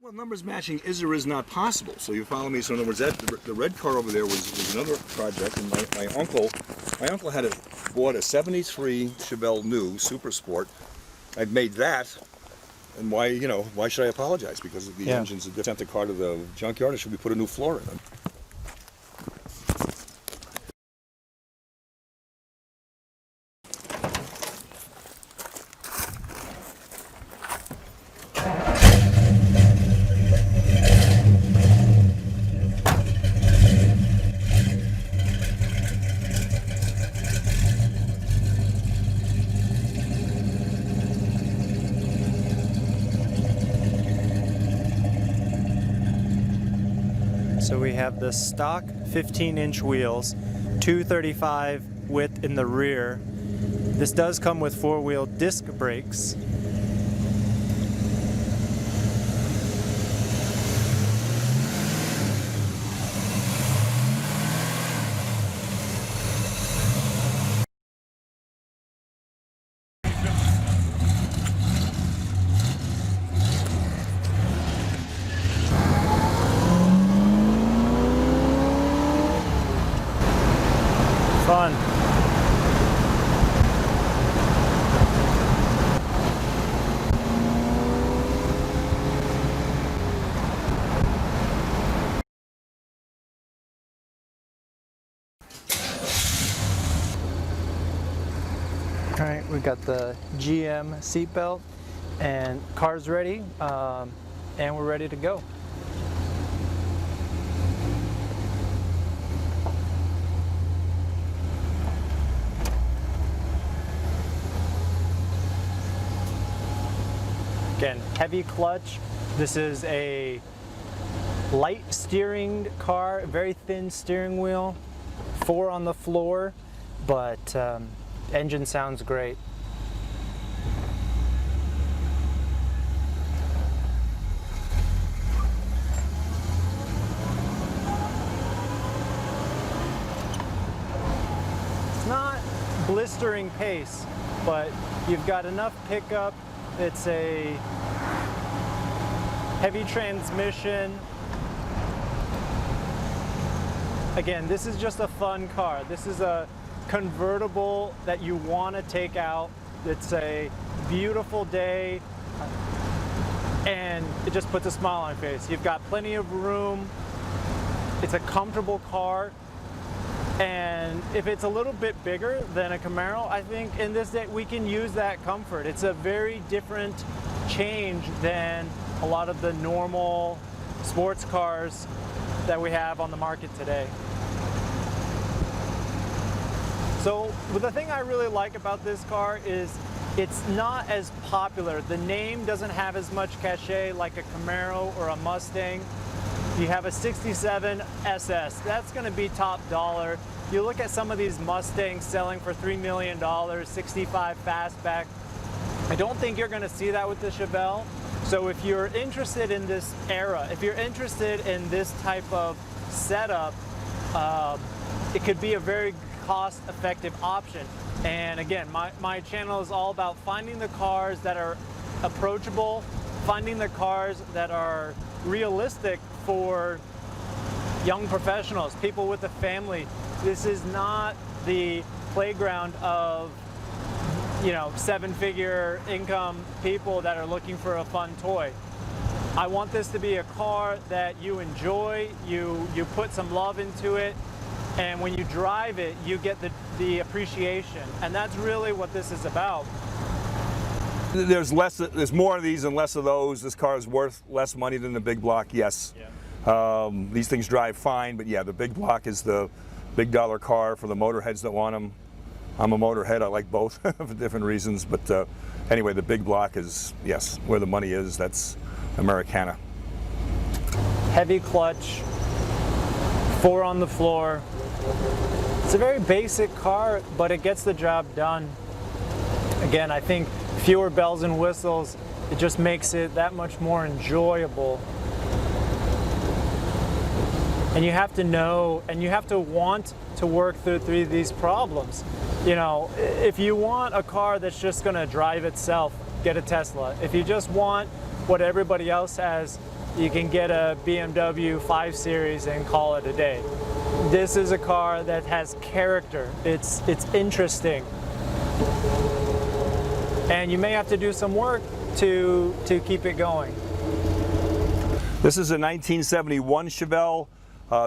Well, numbers matching is or is not possible. So you follow me. So in other words, the red car over there was another project, and my uncle had bought a '73 Chevelle new Super Sport. I'd made that, and why should I apologize? Because the engine's sent the car to the junkyard, and should we put a new floor in it? So we have the stock 15-inch wheels, 235 width in the rear. This does come with four-wheel disc brakes. Fun. All right, we got the GM seatbelt and car's ready, and we're ready to go. Again, heavy clutch. This is a light steering car, very thin steering wheel, 4 on the floor, but engine sounds great. It's not blistering pace, but you've got enough pickup. It's a heavy transmission. Again, this is just a fun car. This is a convertible that you want to take out. It's a beautiful day, and it just puts a smile on your face. You've got plenty of room. It's a comfortable car. And if it's a little bit bigger than a Camaro, I think in this day we can use that comfort. It's a very different change than a lot of the normal sports cars that we have on the market today. So the thing I really like about this car is it's not as popular. The name doesn't have as much cachet like a Camaro or a Mustang. You have a 67 SS, that's going to be top dollar. You look at some of these Mustangs selling for $3 million, 65 fastback. I don't think you're going to see that with the Chevelle. So if you're interested in this era, if you're interested in this type of setup, it could be a very cost-effective option. And again, my channel is all about finding the cars that are approachable, finding the cars that are realistic for young professionals, people with a family. This is not the playground of, seven-figure income people that are looking for a fun toy. I want this to be a car that you enjoy, you put some love into it, and when you drive it, you get the appreciation. And that's really what this is about. There's more of these and less of those. This car is worth less money than the big block, yes. Yeah. These things drive fine, but yeah, the big block is the big dollar car for the motorheads that want them. I'm a motorhead, I like both for different reasons, but anyway, the big block is, yes, where the money is. That's Americana. Heavy clutch, 4 on the floor. It's a very basic car, but it gets the job done. Again, I think fewer bells and whistles, it just makes it that much more enjoyable. And you have to know, and you have to want to work through these problems. If you want a car that's just going to drive itself, get a Tesla. If you just want what everybody else has, you can get a BMW 5 Series and call it a day. This is a car that has character. It's interesting. And you may have to do some work to keep it going. This is a 1971 Chevelle.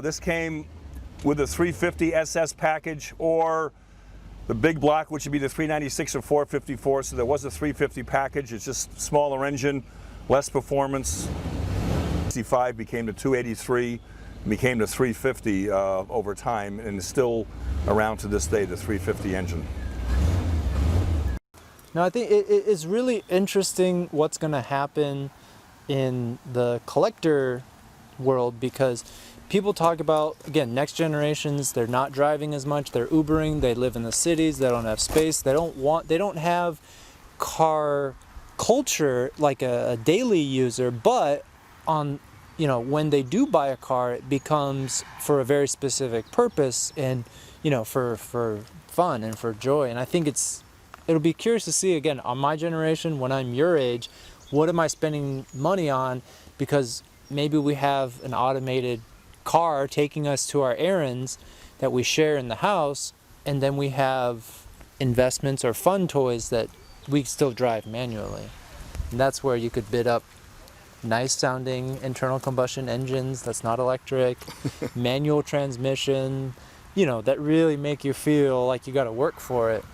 This came with a 350 SS package or the big block, which would be the 396 or 454. So there was a 350 package. It's just smaller engine, less performance. 65 became the 283, became the 350 over time, and is still around to this day, the 350 engine. Now, I think it's really interesting what's going to happen in the collector world, because people talk about, again, next generations, they're not driving as much, they're Ubering, they live in the cities, they don't have space, they don't have car culture like a daily user, but on, you know, when they do buy a car, it becomes for a very specific purpose and, you know, for fun and for joy. And I think it'll be curious to see, again, on my generation, when I'm your age, what am I spending money on? Because maybe we have an automated car taking us to our errands that we share in the house, and then we have investments or fun toys that we still drive manually. And that's where you could bid up nice sounding internal combustion engines that's not electric, manual transmission, you know, that really make you feel like you got to work for it.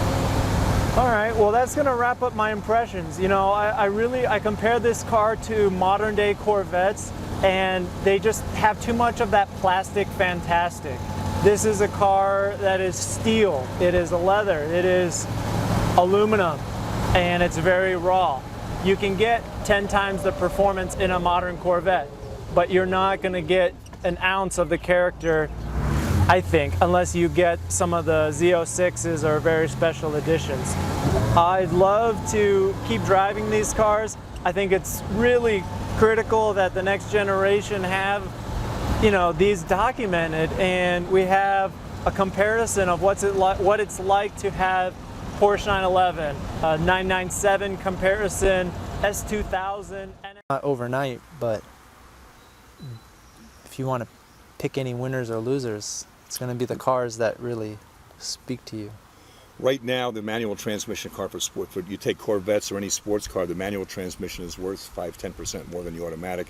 All right, well, that's gonna wrap up my impressions. You know, I compare this car to modern day Corvettes, and they just have too much of that plastic fantastic. This is a car that is steel, it is leather, it is aluminum, and it's very raw. You can get 10 times the performance in a modern Corvette, but you're not gonna get an ounce of the character, I think, unless you get some of the Z06s or very special editions. I'd love to keep driving these cars. I think it's really critical that the next generation have, you know, these documented, and we have a comparison of what it's like to have Porsche 911, 997 comparison, S2000. Not overnight, but if you want to pick any winners or losers, it's going to be the cars that really speak to you. Right now, the manual transmission car for sport, you take Corvettes or any sports car, the manual transmission is worth 5–10% more than the automatic.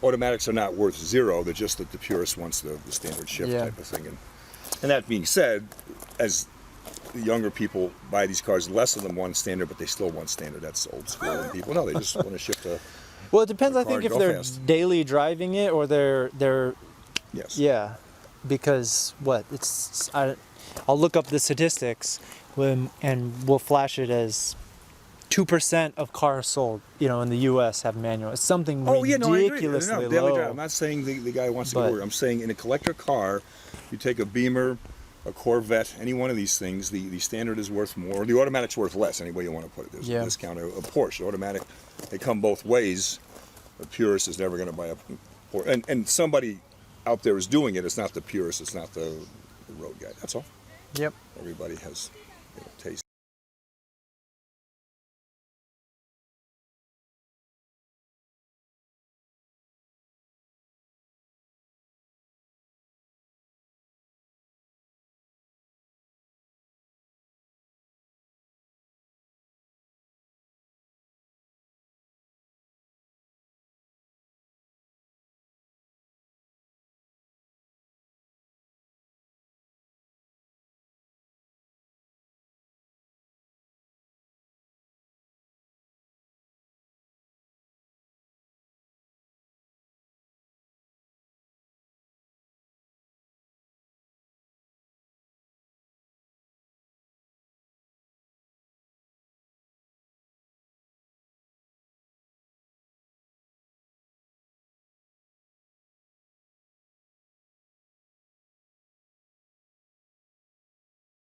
Automatics are not worth zero, they're just that the purist wants the standard shift type of thing. And that being said, as the younger people buy these cars, less of them want standard, but they still want standard. That's old school. And people, no, they just want to shift the Well, it depends, I think, if they're fast. daily driving it or they're Yes. Yeah, because I'll look up the statistics and we'll flash it as 2% of cars sold, you know, in the U.S. have manual. It's something ridiculously low. I'm not saying the guy wants to go over. I'm saying in a collector car, you take a Beamer, a Corvette, any one of these things, the standard is worth more. The automatic's worth less, any way you want to put it. There's a discount. A Porsche, automatic, they come both ways. A purist is never going to buy a Porsche. And somebody out there is doing it. It's not the purist. It's not the road guy. That's all. Yep. Everybody has taste.